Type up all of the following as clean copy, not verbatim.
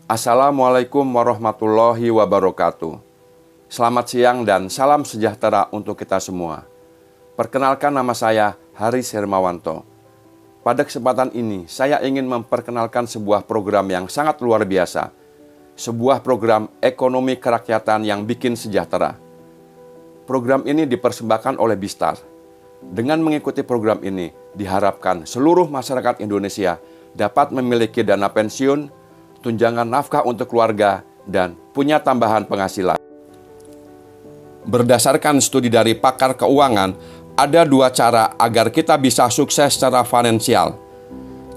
Assalamualaikum warahmatullahi wabarakatuh. Selamat siang dan salam sejahtera untuk kita semua. Perkenalkan, nama saya Haris Hermawanto. Pada kesempatan ini, saya ingin memperkenalkan sebuah program yang sangat luar biasa. Sebuah program ekonomi kerakyatan yang bikin sejahtera. Program ini dipersembahkan oleh Bistar. Dengan mengikuti program ini, diharapkan seluruh masyarakat Indonesia dapat memiliki dana pensiun, tunjangan nafkah untuk keluarga, dan punya tambahan penghasilan. Berdasarkan studi dari pakar keuangan, ada dua cara agar kita bisa sukses secara finansial.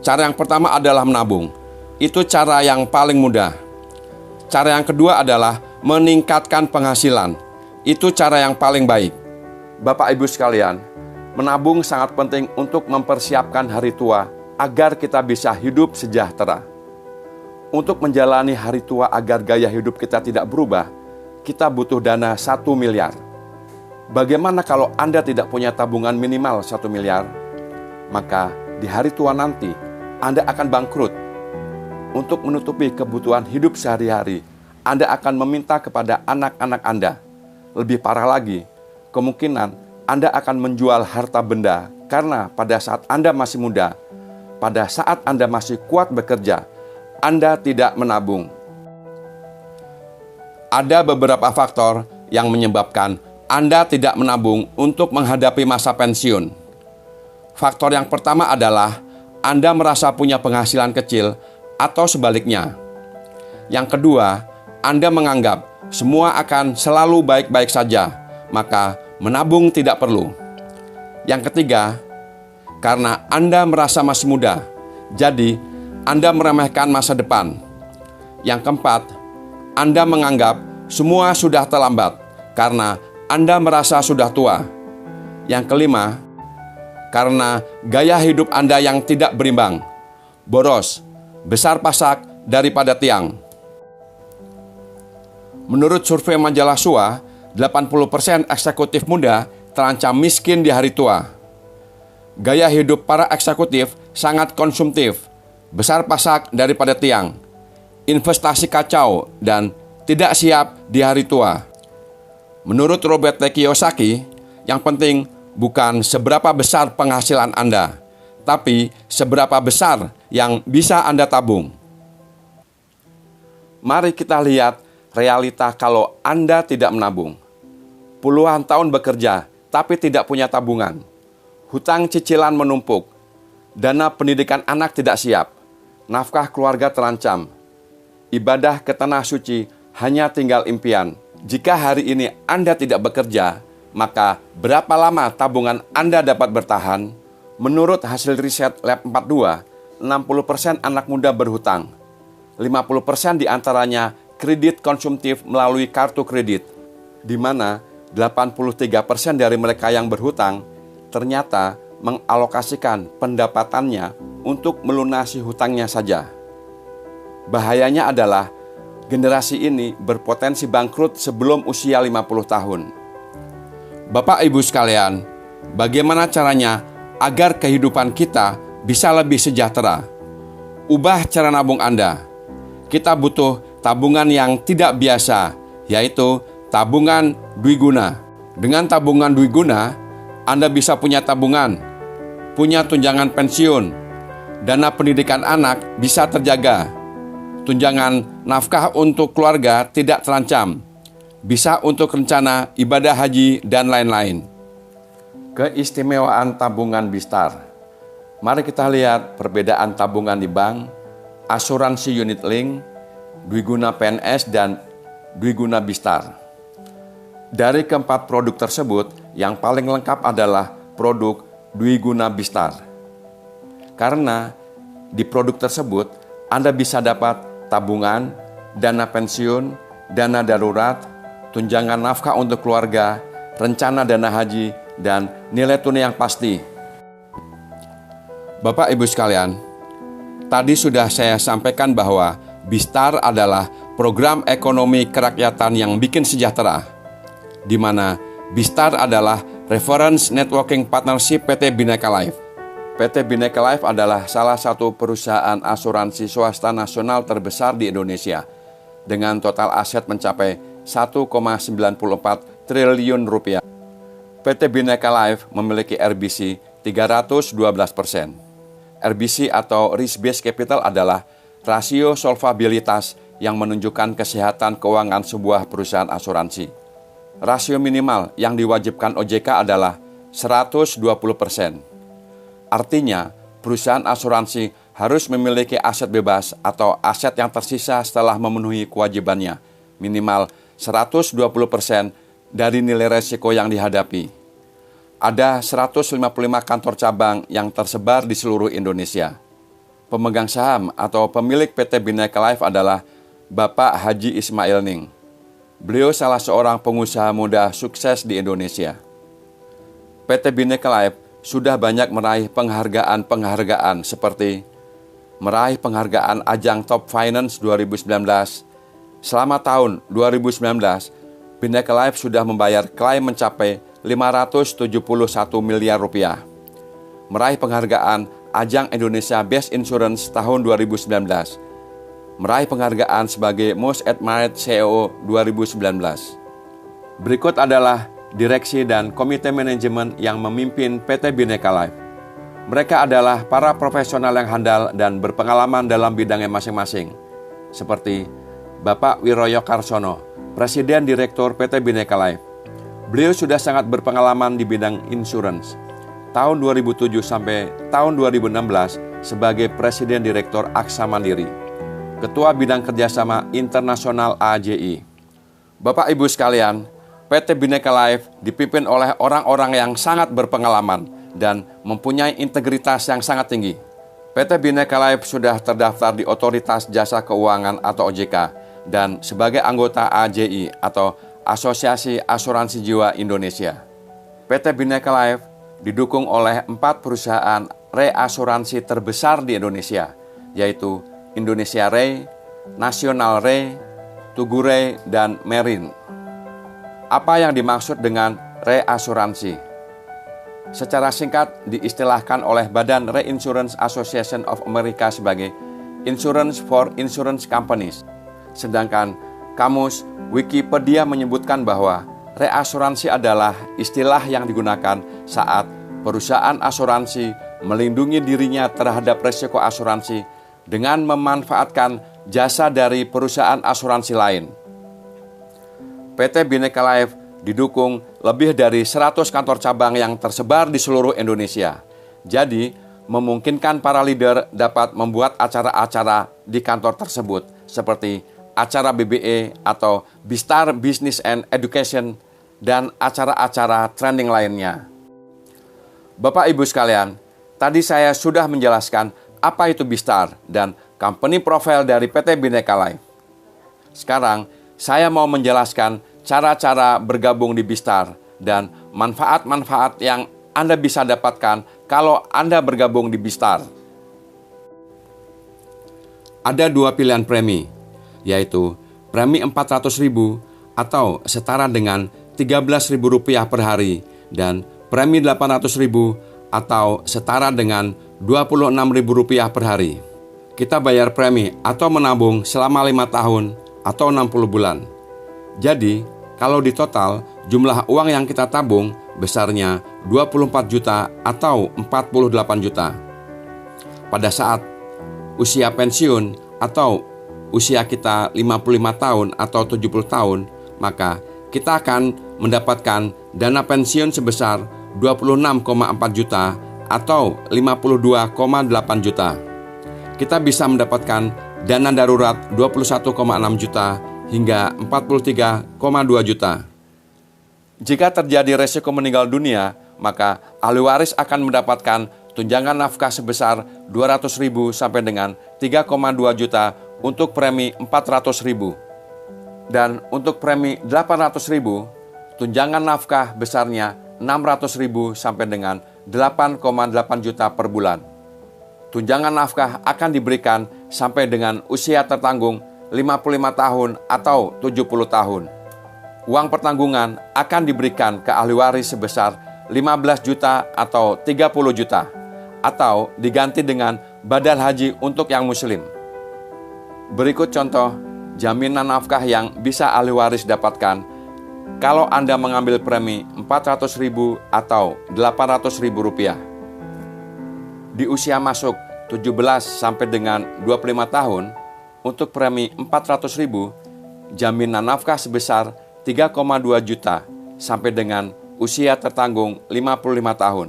Cara yang pertama adalah menabung. Itu cara yang paling mudah. Cara yang kedua adalah meningkatkan penghasilan. Itu cara yang paling baik. Bapak Ibu sekalian, menabung sangat penting untuk mempersiapkan hari tua agar kita bisa hidup sejahtera. Untuk menjalani hari tua agar gaya hidup kita tidak berubah, kita butuh dana 1 miliar. Bagaimana kalau Anda tidak punya tabungan minimal 1 miliar? Maka di hari tua nanti, Anda akan bangkrut. Untuk menutupi kebutuhan hidup sehari-hari, Anda akan meminta kepada anak-anak Anda. Lebih parah lagi, kemungkinan Anda akan menjual harta benda karena pada saat Anda masih muda, pada saat Anda masih kuat bekerja, Anda tidak menabung. Ada beberapa faktor yang menyebabkan Anda tidak menabung untuk menghadapi masa pensiun. Faktor yang pertama adalah Anda merasa punya penghasilan kecil atau sebaliknya. Yang kedua, Anda menganggap semua akan selalu baik-baik saja, maka menabung tidak perlu. Yang ketiga, karena Anda merasa masih muda, jadi Anda meremehkan masa depan. Yang keempat, Anda menganggap semua sudah terlambat karena Anda merasa sudah tua. Yang kelima, karena gaya hidup Anda yang tidak berimbang, boros, besar pasak daripada tiang. Menurut survei majalah SUA, 80% eksekutif muda terancam miskin di hari tua. Gaya hidup para eksekutif sangat konsumtif, besar pasak daripada tiang, investasi kacau, dan tidak siap di hari tua. Menurut Robert T. Kiyosaki, yang penting bukan seberapa besar penghasilan Anda, tapi seberapa besar yang bisa Anda tabung. Mari kita lihat realita kalau Anda tidak menabung. Puluhan tahun bekerja, tapi tidak punya tabungan. Hutang cicilan menumpuk. Dana pendidikan anak tidak siap. Nafkah keluarga terancam. Ibadah ke tanah suci hanya tinggal impian. Jika hari ini Anda tidak bekerja, maka berapa lama tabungan Anda dapat bertahan? Menurut hasil riset Lab 42, 60% anak muda berhutang. 50% diantaranya kredit konsumtif melalui kartu kredit, di mana 83% dari mereka yang berhutang ternyata mengalokasikan pendapatannya untuk melunasi hutangnya saja. Bahayanya adalah generasi ini berpotensi bangkrut sebelum usia 50 tahun. Bapak Ibu sekalian, bagaimana caranya agar kehidupan kita bisa lebih sejahtera? Ubah cara nabung Anda. Kita butuh tabungan yang tidak biasa, yaitu tabungan dwiguna. Dengan tabungan dwiguna, Anda bisa punya tabungan, punya tunjangan pensiun, dana pendidikan anak bisa terjaga, tunjangan nafkah untuk keluarga tidak terancam, bisa untuk rencana ibadah haji, dan lain-lain. Keistimewaan tabungan Bistar. Mari kita lihat perbedaan tabungan di bank, asuransi unit link, dwiguna PNS, dan dwiguna Bistar. Dari keempat produk tersebut, yang paling lengkap adalah produk dwiguna Bistar. Karena di produk tersebut, Anda bisa dapat tabungan, dana pensiun, dana darurat, tunjangan nafkah untuk keluarga, rencana dana haji, dan nilai tunai yang pasti. Bapak Ibu sekalian, tadi sudah saya sampaikan bahwa Bistar adalah program ekonomi kerakyatan yang bikin sejahtera, di mana Bistar adalah Reference Networking Partnership PT Bhinneka Life. PT Bhinneka Life adalah salah satu perusahaan asuransi swasta nasional terbesar di Indonesia dengan total aset mencapai 1,94 triliun rupiah. PT Bhinneka Life memiliki RBC 312%. RBC atau Risk Based Capital adalah rasio solvabilitas yang menunjukkan kesehatan keuangan sebuah perusahaan asuransi. Rasio minimal yang diwajibkan OJK adalah 120%. Artinya, perusahaan asuransi harus memiliki aset bebas atau aset yang tersisa setelah memenuhi kewajibannya, minimal 120% dari nilai risiko yang dihadapi. Ada 155 kantor cabang yang tersebar di seluruh Indonesia. Pemegang saham atau pemilik PT Bhinneka Life adalah Bapak Haji Ismail Ning. Beliau salah seorang pengusaha muda sukses di Indonesia. PT Bhinneka Life sudah banyak meraih penghargaan-penghargaan seperti meraih penghargaan ajang Top Finance 2019. Selama tahun 2019, Bhinneka Life sudah membayar klaim mencapai 571 miliar rupiah. Meraih penghargaan ajang Indonesia Best Insurance tahun 2019. Meraih penghargaan sebagai Most Admired CEO 2019. Berikut adalah direksi dan komite manajemen yang memimpin PT Bhinneka Life. Mereka adalah para profesional yang handal dan berpengalaman dalam bidangnya masing-masing, seperti Bapak Wiroyo Karsono, Presiden Direktur PT Bhinneka Life. Beliau sudah sangat berpengalaman di bidang insurance. Tahun 2007 sampai tahun 2016 sebagai Presiden Direktur Aksa Mandiri. Ketua Bidang Kerjasama Internasional AJI. Bapak Ibu sekalian, PT Bhinneka Life dipimpin oleh orang-orang yang sangat berpengalaman dan mempunyai integritas yang sangat tinggi. PT Bhinneka Life sudah terdaftar di Otoritas Jasa Keuangan atau OJK dan sebagai anggota AJI atau Asosiasi Asuransi Jiwa Indonesia. PT Bhinneka Life didukung oleh 4 perusahaan reasuransi terbesar di Indonesia, yaitu Indonesia Re, Nasional Re, Tugu Re, dan Marine. Apa yang dimaksud dengan reasuransi? Secara singkat diistilahkan oleh Badan Reinsurance Association of America sebagai Insurance for Insurance Companies. Sedangkan kamus Wikipedia menyebutkan bahwa reasuransi adalah istilah yang digunakan saat perusahaan asuransi melindungi dirinya terhadap risiko asuransi dengan memanfaatkan jasa dari perusahaan asuransi lain. PT Bhinneka Life didukung lebih dari 100 kantor cabang yang tersebar di seluruh Indonesia. Jadi, memungkinkan para leader dapat membuat acara-acara di kantor tersebut seperti acara BBE atau Bistar Business and Education dan acara-acara training lainnya. Bapak Ibu sekalian, tadi saya sudah menjelaskan apa itu Bistar dan company profile dari PT Bhinneka Life. Sekarang, saya mau menjelaskan cara-cara bergabung di Bistar dan manfaat-manfaat yang Anda bisa dapatkan kalau Anda bergabung di Bistar. Ada 2 pilihan premi, yaitu premi 400.000 atau setara dengan Rp13.000 per hari dan premi 800.000 atau setara dengan Rp26.000 per hari. Kita bayar premi atau menabung selama 5 tahun atau 60 bulan. Jadi, kalau di total, jumlah uang yang kita tabung besarnya 24 juta atau 48 juta. Pada saat usia pensiun atau usia kita 55 tahun atau 70 tahun, maka kita akan mendapatkan dana pensiun sebesar 26,4 juta atau 52,8 juta. Kita bisa mendapatkan dana darurat 21,6 juta hingga 43,2 juta. Jika terjadi resiko meninggal dunia, maka ahli waris akan mendapatkan tunjangan nafkah sebesar 200.000 sampai dengan 3,2 juta untuk premi 400.000. Dan untuk premi 800.000, tunjangan nafkah besarnya 600.000 sampai dengan 8,8 juta per bulan. Tunjangan nafkah akan diberikan sampai dengan usia tertanggung 55 tahun atau 70 tahun. Uang pertanggungan akan diberikan ke ahli waris sebesar 15 juta atau 30 juta. atau diganti dengan badal haji untuk yang muslim. Berikut contoh jaminan nafkah yang bisa ahli waris dapatkan kalau Anda mengambil premi 400.000 atau 800.000 rupiah. Di usia masuk 17 sampai dengan 25 tahun, untuk premi 400.000, jaminan nafkah sebesar 3,2 juta sampai dengan usia tertanggung 55 tahun.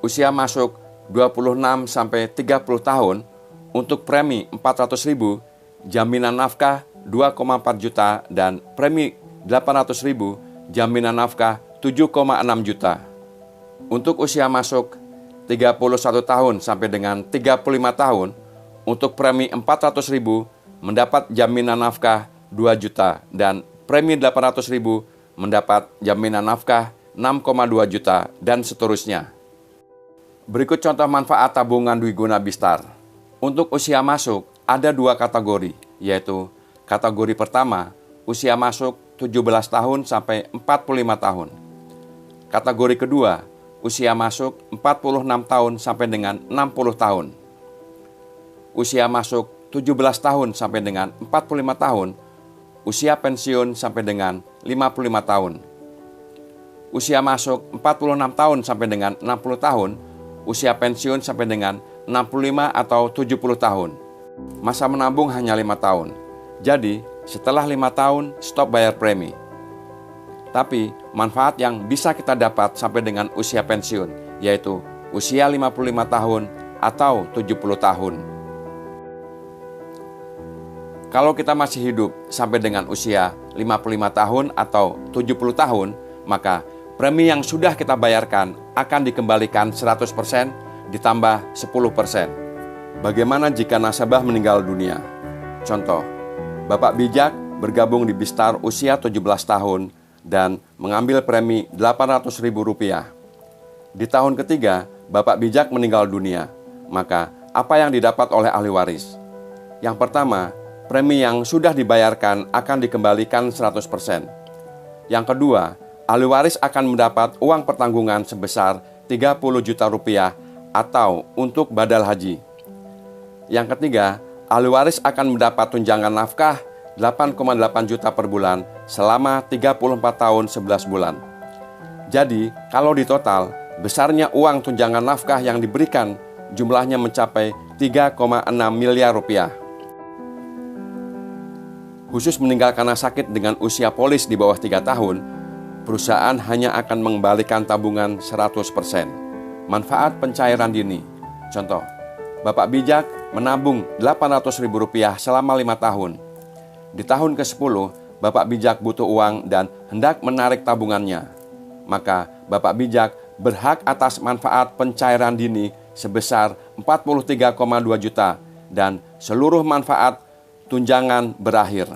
Usia masuk 26 sampai 30 tahun, untuk premi 400.000, jaminan nafkah 2,4 juta dan premi 800.000, jaminan nafkah 7,6 juta. Untuk usia masuk 31 tahun sampai dengan 35 tahun, untuk premi 400.000 mendapat jaminan nafkah 2 juta dan premi 800.000 mendapat jaminan nafkah 6,2 juta dan seterusnya. Berikut contoh manfaat tabungan dwiguna Bistar. Untuk usia masuk ada 2 kategori, yaitu kategori pertama usia masuk 17 tahun sampai 45 tahun. Kategori kedua usia masuk 46 tahun sampai dengan 60 tahun. Usia masuk 17 tahun sampai dengan 45 tahun, usia pensiun sampai dengan 55 tahun. Usia masuk 46 tahun sampai dengan 60 tahun, usia pensiun sampai dengan 65 atau 70 tahun. Masa menabung hanya 5 tahun. Jadi, setelah 5 tahun, stop bayar premi. Tapi, manfaat yang bisa kita dapat sampai dengan usia pensiun, yaitu usia 55 tahun atau 70 tahun. Kalau kita masih hidup sampai dengan usia 55 tahun atau 70 tahun, maka premi yang sudah kita bayarkan akan dikembalikan 100% ditambah 10%. Bagaimana jika nasabah meninggal dunia? Contoh, Bapak bijak bergabung di Bistar usia 17 tahun dan mengambil premi Rp800.000. Di tahun ketiga, Bapak bijak meninggal dunia. Maka, apa yang didapat oleh ahli waris? Yang pertama, premi yang sudah dibayarkan akan dikembalikan 100%. Yang kedua, ahli waris akan mendapat uang pertanggungan sebesar Rp30 juta atau untuk badal haji. Yang ketiga, ahli waris akan mendapat tunjangan nafkah 8,8 juta per bulan selama 34 tahun 11 bulan. Jadi, kalau di total, besarnya uang tunjangan nafkah yang diberikan jumlahnya mencapai 3,6 miliar rupiah. Khusus meninggal karena sakit dengan usia polis di bawah 3 tahun, perusahaan hanya akan mengembalikan tabungan 100%. Manfaat pencairan dini. Contoh, Bapak bijak menabung Rp800.000 selama 5 tahun. Di tahun ke-10, Bapak bijak butuh uang dan hendak menarik tabungannya. Maka Bapak bijak berhak atas manfaat pencairan dini sebesar 43,2 juta dan seluruh manfaat tunjangan berakhir.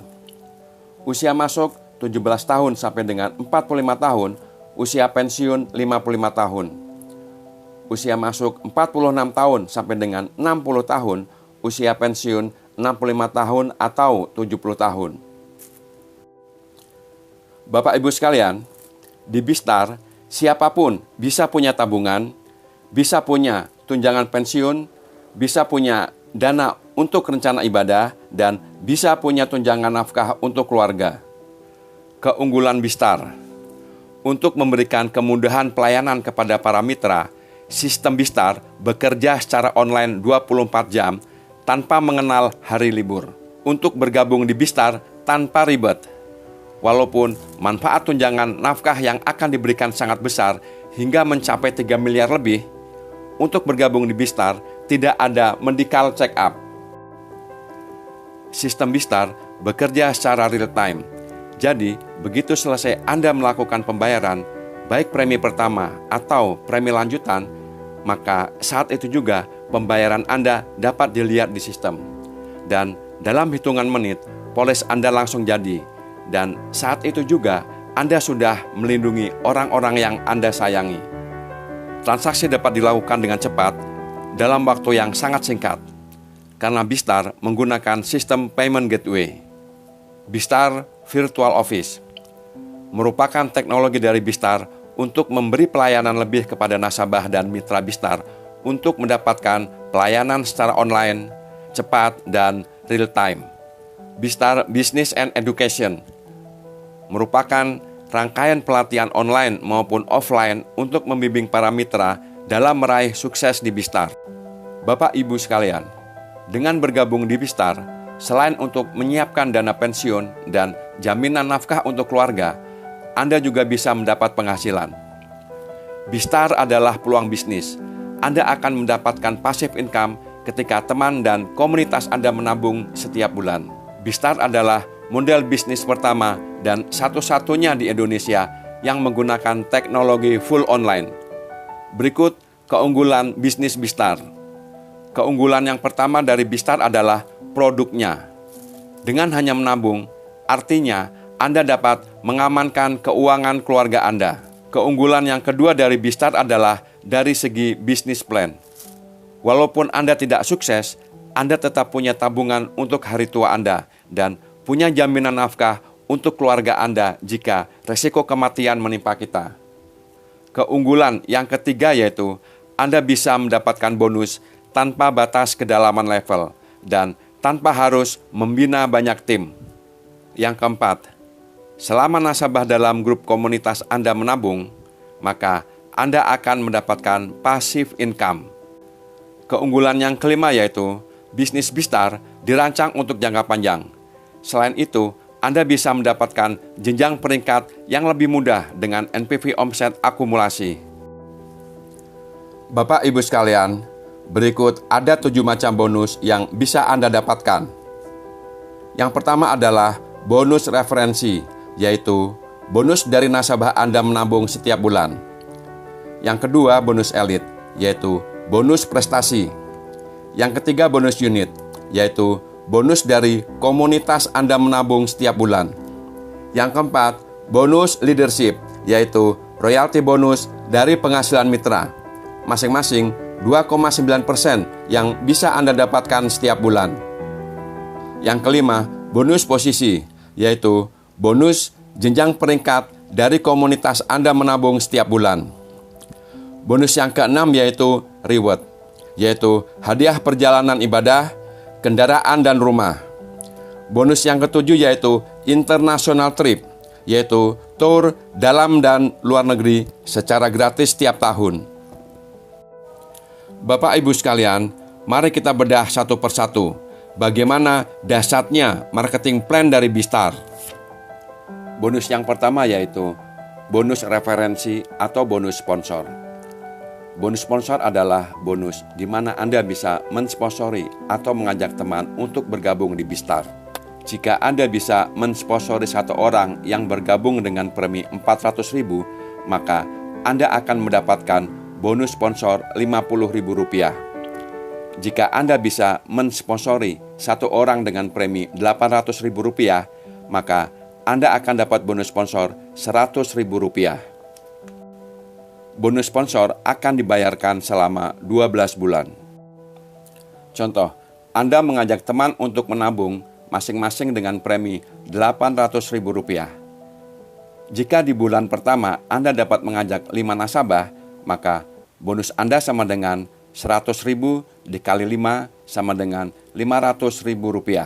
Usia masuk 17 tahun sampai dengan 45 tahun, usia pensiun 55 tahun. Usia masuk 46 tahun sampai dengan 60 tahun, usia pensiun 65 tahun atau 70 tahun. Bapak Ibu sekalian, di Bistar, siapapun bisa punya tabungan, bisa punya tunjangan pensiun, bisa punya dana untuk rencana ibadah, dan bisa punya tunjangan nafkah untuk keluarga. Keunggulan Bistar. Untuk memberikan kemudahan pelayanan kepada para mitra, sistem Bistar bekerja secara online 24 jam tanpa mengenal hari libur. Untuk bergabung di Bistar tanpa ribet. Walaupun manfaat tunjangan nafkah yang akan diberikan sangat besar hingga mencapai 3 miliar lebih, untuk bergabung di Bistar tidak ada medical check up. Sistem Bistar bekerja secara real time. Jadi, begitu selesai Anda melakukan pembayaran, baik premi pertama atau premi lanjutan, maka saat itu juga pembayaran Anda dapat dilihat di sistem. Dan dalam hitungan menit, polis Anda langsung jadi. Dan saat itu juga Anda sudah melindungi orang-orang yang Anda sayangi. Transaksi dapat dilakukan dengan cepat dalam waktu yang sangat singkat, karena Bistar menggunakan sistem payment gateway. Bistar Virtual Office merupakan teknologi dari Bistar untuk memberi pelayanan lebih kepada nasabah dan mitra Bistar untuk mendapatkan pelayanan secara online, cepat, dan real time. Bistar Business and Education merupakan rangkaian pelatihan online maupun offline untuk membimbing para mitra dalam meraih sukses di Bistar. Bapak Ibu sekalian, dengan bergabung di Bistar, selain untuk menyiapkan dana pensiun dan jaminan nafkah untuk keluarga, Anda juga bisa mendapat penghasilan. Bistar adalah peluang bisnis. Anda akan mendapatkan passive income ketika teman dan komunitas Anda menabung setiap bulan. Bistar adalah model bisnis pertama dan satu-satunya di Indonesia yang menggunakan teknologi full online. Berikut keunggulan bisnis Bistar. Keunggulan yang pertama dari Bistar adalah produknya. Dengan hanya menabung, artinya Anda dapat mengamankan keuangan keluarga Anda. Keunggulan yang kedua dari Bistar adalah dari segi bisnis plan. Walaupun Anda tidak sukses, Anda tetap punya tabungan untuk hari tua Anda dan punya jaminan nafkah untuk keluarga Anda jika resiko kematian menimpa kita. Keunggulan yang ketiga yaitu Anda bisa mendapatkan bonus tanpa batas kedalaman level dan tanpa harus membina banyak tim. Yang keempat, selama nasabah dalam grup komunitas Anda menabung, maka Anda akan mendapatkan passive income. Keunggulan yang kelima yaitu bisnis Bistar dirancang untuk jangka panjang. Selain itu, Anda bisa mendapatkan jenjang peringkat yang lebih mudah dengan NPV omset akumulasi. Bapak Ibu sekalian, berikut ada 7 macam bonus yang bisa Anda dapatkan. Yang pertama adalah bonus referensi, yaitu bonus dari nasabah Anda menabung setiap bulan. Yang kedua, bonus elit, yaitu bonus prestasi. Yang ketiga, bonus unit, yaitu bonus dari komunitas Anda menabung setiap bulan. Yang keempat, bonus leadership, yaitu royalti bonus dari penghasilan mitra. Masing-masing 2,9% yang bisa Anda dapatkan setiap bulan. Yang kelima, bonus posisi, yaitu bonus jenjang peringkat dari komunitas Anda menabung setiap bulan. Bonus yang keenam yaitu reward, yaitu hadiah perjalanan ibadah, kendaraan dan rumah. Bonus yang ketujuh yaitu international trip, yaitu tour dalam dan luar negeri secara gratis setiap tahun. Bapak Ibu sekalian, mari kita bedah satu persatu bagaimana dahsyatnya marketing plan dari Bistar. Bonus yang pertama yaitu bonus referensi atau bonus sponsor. Bonus sponsor adalah bonus di mana Anda bisa mensponsori atau mengajak teman untuk bergabung di Bistar. Jika Anda bisa mensponsori satu orang yang bergabung dengan premi Rp400.000, maka Anda akan mendapatkan bonus sponsor Rp50.000. Jika Anda bisa mensponsori satu orang dengan premi Rp800.000, maka Anda akan dapat bonus sponsor Rp100.000. Bonus sponsor akan dibayarkan selama 12 bulan. Contoh, Anda mengajak teman untuk menabung masing-masing dengan premi Rp800.000. Jika di bulan pertama Anda dapat mengajak 5 nasabah, maka bonus Anda sama dengan Rp100.000 dikali 5 sama dengan Rp500.000.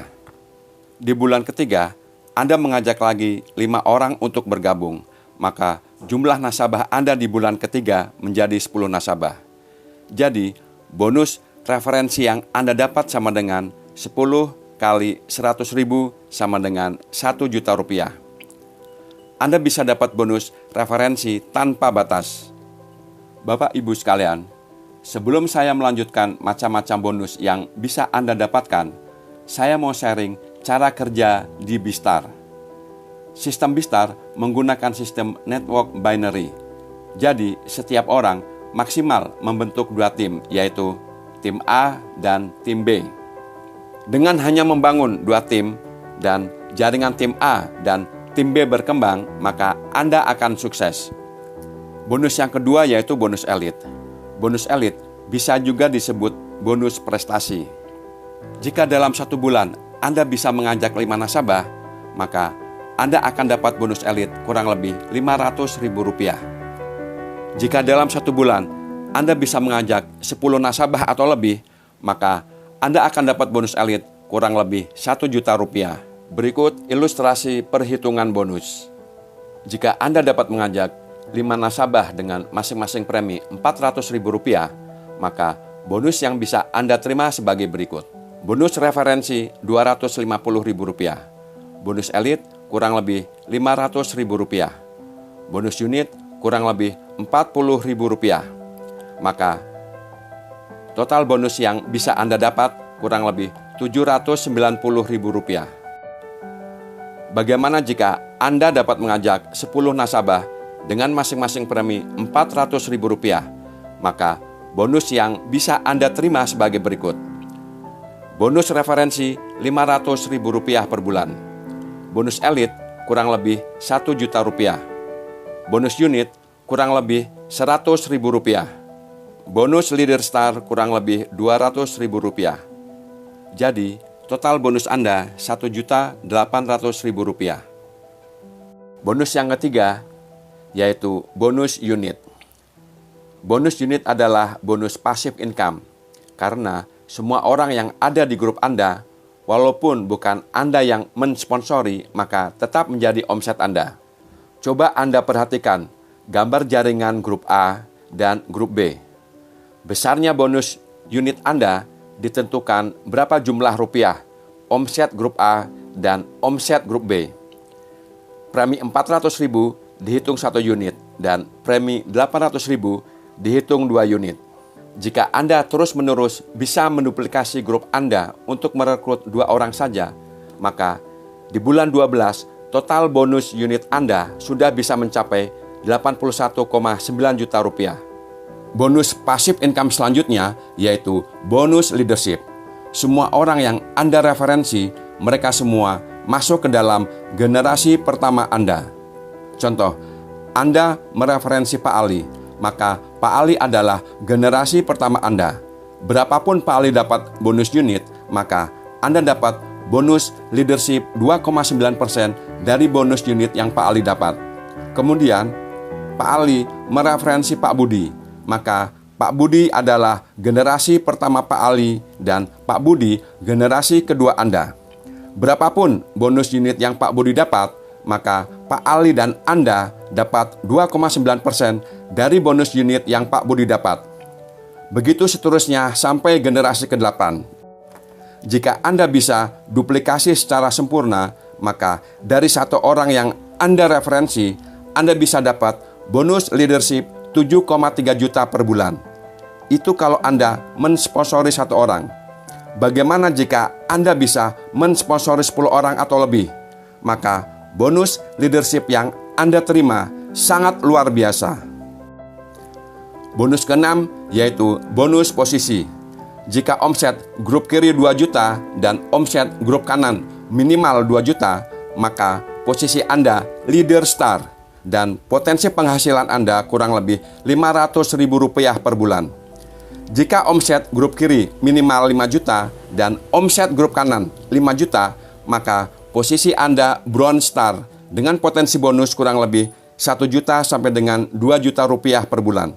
Di bulan ketiga, Anda mengajak lagi 5 orang untuk bergabung, maka jumlah nasabah Anda di bulan ketiga menjadi 10 nasabah. Jadi, bonus referensi yang Anda dapat sama dengan 10 kali 100.000 sama dengan Rp1.000.000. Anda bisa dapat bonus referensi tanpa batas. Bapak Ibu sekalian, sebelum saya melanjutkan macam-macam bonus yang bisa Anda dapatkan, saya mau sharing cara kerja di Bistar. Sistem Bistar menggunakan sistem network binary. Jadi, setiap orang maksimal membentuk 2 tim, yaitu tim A dan tim B. Dengan hanya membangun 2 tim dan jaringan tim A dan tim B berkembang, maka Anda akan sukses. Bonus yang kedua yaitu bonus elit. Bonus elit bisa juga disebut bonus prestasi. Jika dalam 1 bulan Anda bisa mengajak 5 nasabah, maka Anda akan dapat bonus elit kurang lebih Rp500.000. Jika dalam 1 bulan Anda bisa mengajak 10 nasabah atau lebih, maka Anda akan dapat bonus elit kurang lebih 1 juta rupiah. Berikut ilustrasi perhitungan bonus. Jika Anda dapat mengajak 5 nasabah dengan masing-masing premi Rp400.000, maka bonus yang bisa Anda terima sebagai berikut. Bonus referensi Rp250.000. Bonus elit kurang lebih Rp500.000. Bonus unit kurang lebih Rp40.000. Maka total bonus yang bisa Anda dapat kurang lebih Rp790.000. Bagaimana jika Anda dapat mengajak 10 nasabah dengan masing-masing premi Rp400.000? Maka bonus yang bisa Anda terima sebagai berikut. Bonus referensi Rp500.000 per bulan. Bonus elit kurang lebih Rp1 juta. Bonus unit kurang lebih Rp100.000. Bonus Leader Star kurang lebih Rp200.000. Jadi, total bonus Anda Rp1.800.000. Bonus yang ketiga yaitu bonus unit. Bonus unit adalah bonus passive income karena semua orang yang ada di grup Anda, walaupun bukan Anda yang mensponsori, maka tetap menjadi omset Anda. Coba Anda perhatikan gambar jaringan grup A dan grup B. Besarnya bonus unit Anda ditentukan berapa jumlah rupiah omset grup A dan omset grup B. Premi Rp400.000 dihitung 1 unit dan premi Rp800.000 dihitung 2 unit. Jika Anda terus-menerus bisa menduplikasi grup Anda untuk merekrut 2 orang saja, maka di bulan 12 total bonus unit Anda sudah bisa mencapai Rp81,9 juta. Bonus passive income selanjutnya yaitu bonus leadership. Semua orang yang Anda referensi, mereka semua masuk ke dalam generasi pertama Anda. Contoh, Anda mereferensi Pak Ali, maka Pak Ali adalah generasi pertama Anda. Berapapun Pak Ali dapat bonus unit, maka Anda dapat bonus leadership 2,9% dari bonus unit yang Pak Ali dapat. Kemudian, Pak Ali mereferensi Pak Budi, maka Pak Budi adalah generasi pertama Pak Ali dan Pak Budi generasi kedua Anda. Berapapun bonus unit yang Pak Budi dapat, maka Pak Ali dan Anda dapat 2,9% dari bonus unit yang Pak Budi dapat. Begitu seterusnya sampai generasi ke-8. Jika Anda bisa duplikasi secara sempurna, maka dari 1 orang yang Anda referensi, Anda bisa dapat bonus leadership 7,3 juta per bulan. Itu kalau Anda mensponsori 1 orang. Bagaimana jika Anda bisa mensponsori 10 orang atau lebih? Maka bonus leadership yang Anda terima sangat luar biasa. Bonus ke-6 yaitu bonus posisi. Jika omset grup kiri 2 juta dan omset grup kanan minimal 2 juta, maka posisi Anda leader star dan potensi penghasilan Anda kurang lebih Rp500.000 per bulan. Jika omset grup kiri minimal 5 juta dan omset grup kanan 5 juta, maka posisi Anda bronze star dengan potensi bonus kurang lebih 1 juta sampai dengan 2 juta rupiah per bulan.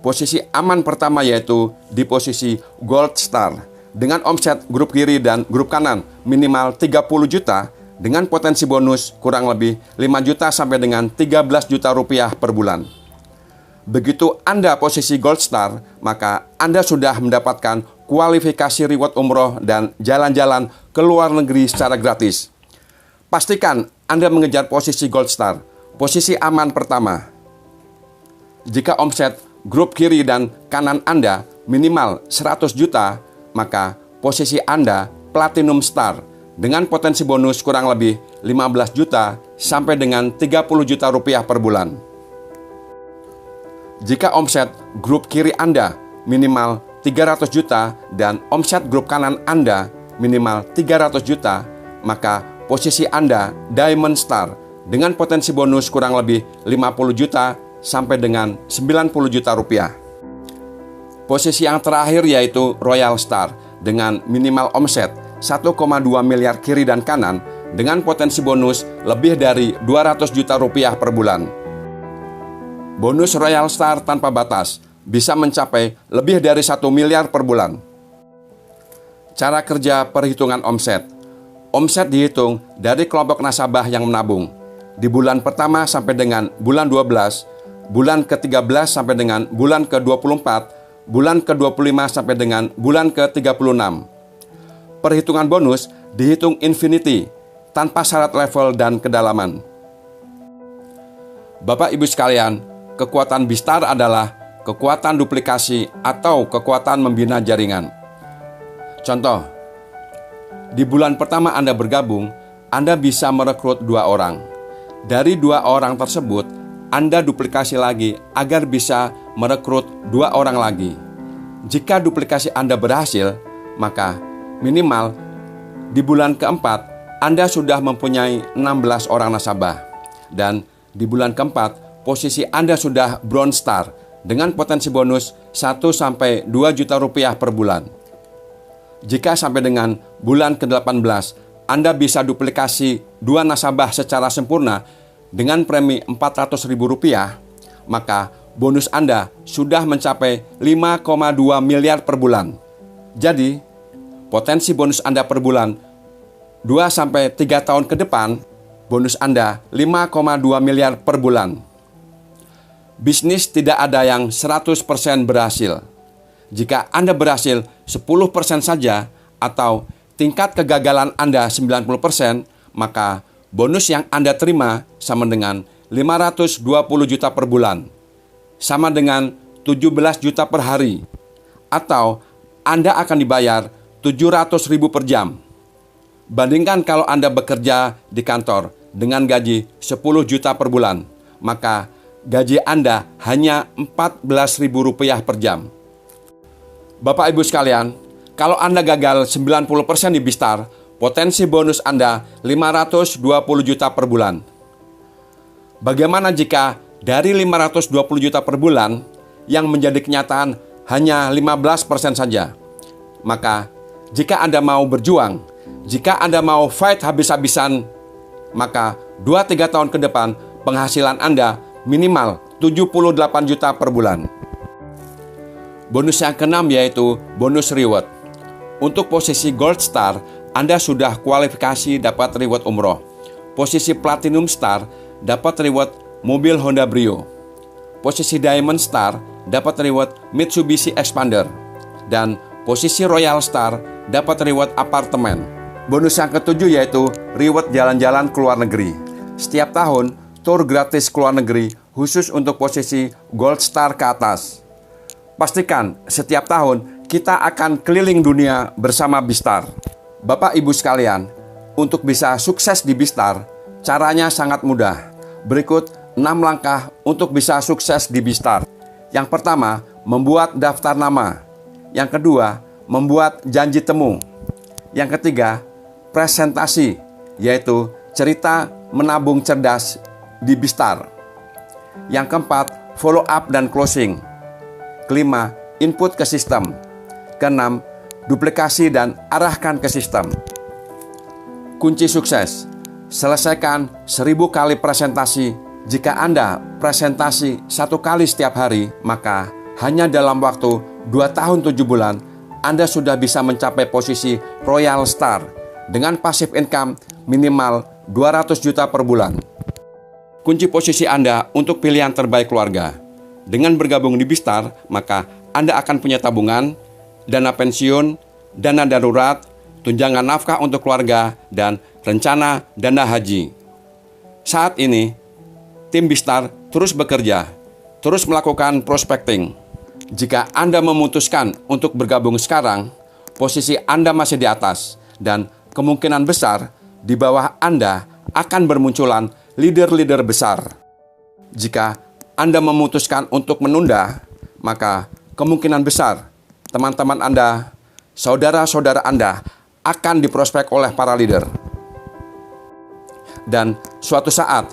Posisi aman pertama yaitu di posisi gold star dengan omset grup kiri dan grup kanan minimal 30 juta dengan potensi bonus kurang lebih 5 juta sampai dengan 13 juta rupiah per bulan. Begitu Anda posisi gold star, maka Anda sudah mendapatkan kualifikasi reward umroh dan jalan-jalan ke luar negeri secara gratis. Pastikan Anda mengejar posisi gold star, posisi aman pertama. Jika omset grup kiri dan kanan Anda minimal 100 juta, maka posisi Anda platinum star dengan potensi bonus kurang lebih 15 juta sampai dengan 30 juta rupiah per bulan. Jika omset grup kiri Anda minimal 300 juta dan omset grup kanan Anda minimal 300 juta, maka posisi Anda diamond star dengan potensi bonus kurang lebih 50 juta sampai dengan 90 juta rupiah. Posisi yang terakhir yaitu royal star dengan minimal omset 1,2 miliar kiri dan kanan dengan potensi bonus lebih dari 200 juta rupiah per bulan. Bonus Royal Star tanpa batas bisa mencapai lebih dari 1 miliar per bulan. Cara kerja perhitungan omset. Omset dihitung dari kelompok nasabah yang menabung di bulan pertama sampai dengan bulan 12, bulan ke-13 sampai dengan bulan ke-24, bulan ke-25 sampai dengan bulan ke-36. Perhitungan bonus dihitung infinity tanpa syarat level dan kedalaman. Bapak Ibu sekalian, kekuatan Bistar adalah kekuatan duplikasi atau kekuatan membina jaringan. Contoh, di bulan pertama Anda bergabung, Anda bisa merekrut 2 orang. Dari 2 orang tersebut, Anda duplikasi lagi agar bisa merekrut 2 orang lagi. Jika duplikasi Anda berhasil, maka minimal di bulan keempat, Anda sudah mempunyai 16 orang nasabah. Dan di bulan keempat, posisi Anda sudah Bronze Star dengan potensi bonus 1-2 juta rupiah per bulan. Jika sampai dengan bulan ke-18, Anda bisa duplikasi 2 nasabah secara sempurna dengan premi Rp400.000, maka bonus Anda sudah mencapai 5,2 miliar per bulan. Jadi, potensi bonus Anda per bulan 2-3 tahun ke depan, bonus Anda 5,2 miliar per bulan. Bisnis tidak ada yang 100% berhasil. Jika Anda berhasil 10% saja atau tingkat kegagalan Anda 90%, maka bonus yang Anda terima sama dengan 520 juta per bulan, sama dengan 17 juta per hari, atau Anda akan dibayar 700.000 per jam. Bandingkan kalau Anda bekerja di kantor dengan gaji 10 juta per bulan, maka gaji Anda hanya Rp14.000 per jam. Bapak Ibu sekalian, kalau Anda gagal 90% di Bistar, potensi bonus Anda 520 juta per bulan. Bagaimana jika dari 520 juta per bulan yang menjadi kenyataan hanya 15% saja? Maka jika Anda mau berjuang, jika Anda mau fight habis-habisan, maka 2-3 tahun ke depan penghasilan Anda minimal 78 juta per bulan. Bonus yang keenam yaitu bonus reward. Untuk posisi Gold Star, Anda sudah kualifikasi dapat reward umroh. Posisi Platinum Star dapat reward mobil Honda Brio. Posisi Diamond Star dapat reward Mitsubishi Expander. Dan posisi Royal Star dapat reward apartemen. Bonus yang ketujuh yaitu reward jalan-jalan ke luar negeri. Setiap tahun, tur gratis ke luar negeri khusus untuk posisi Gold Star ke atas. Pastikan setiap tahun kita akan keliling dunia bersama Bistar. Bapak Ibu sekalian, untuk bisa sukses di Bistar, caranya sangat mudah. Berikut 6 langkah untuk bisa sukses di Bistar. Yang pertama, membuat daftar nama. Yang kedua, membuat janji temu. Yang ketiga, presentasi, yaitu cerita menabung cerdas di Bistar. Yang keempat, follow up dan closing. Kelima, input ke sistem. Keenam, duplikasi dan arahkan ke sistem. Kunci sukses, selesaikan 1000 kali presentasi. Jika Anda presentasi 1 kali setiap hari, maka hanya dalam waktu 2 tahun 7 bulan, Anda sudah bisa mencapai posisi Royal Star dengan passive income minimal 200 juta per bulan. Kunci posisi Anda untuk pilihan terbaik keluarga. Dengan bergabung di Bistar, maka Anda akan punya tabungan, dana pensiun, dana darurat, tunjangan nafkah untuk keluarga, dan rencana dana haji. Saat ini, tim Bistar terus bekerja, terus melakukan prospecting. Jika Anda memutuskan untuk bergabung sekarang, posisi Anda masih di atas, dan kemungkinan besar di bawah Anda akan bermunculan leader-leader besar. Jika Anda memutuskan untuk menunda, maka kemungkinan besar teman-teman Anda, saudara-saudara Anda akan diprospek oleh para leader. Dan suatu saat,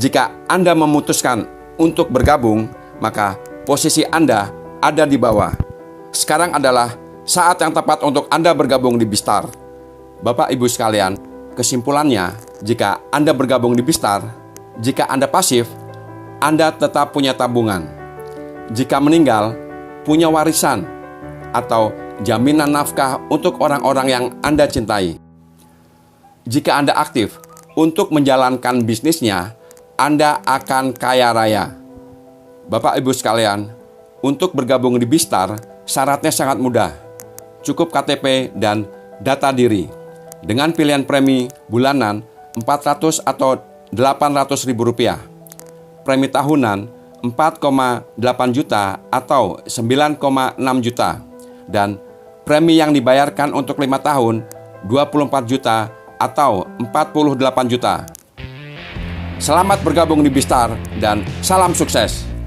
jika Anda memutuskan untuk bergabung, maka posisi Anda ada di bawah. Sekarang adalah saat yang tepat untuk Anda bergabung di Bistar. Bapak Ibu sekalian, kesimpulannya, jika Anda bergabung di Bistar, jika Anda pasif, Anda tetap punya tabungan. Jika meninggal, punya warisan atau jaminan nafkah untuk orang-orang yang Anda cintai. Jika Anda aktif untuk menjalankan bisnisnya, Anda akan kaya raya. Bapak Ibu sekalian, untuk bergabung di Bistar, syaratnya sangat mudah. Cukup KTP dan data diri. Dengan pilihan premi bulanan 400 atau 800 ribu rupiah. Premi tahunan 4,8 juta atau 9,6 juta. Dan premi yang dibayarkan untuk 5 tahun 24 juta atau 48 juta. Selamat bergabung di Bistar dan salam sukses.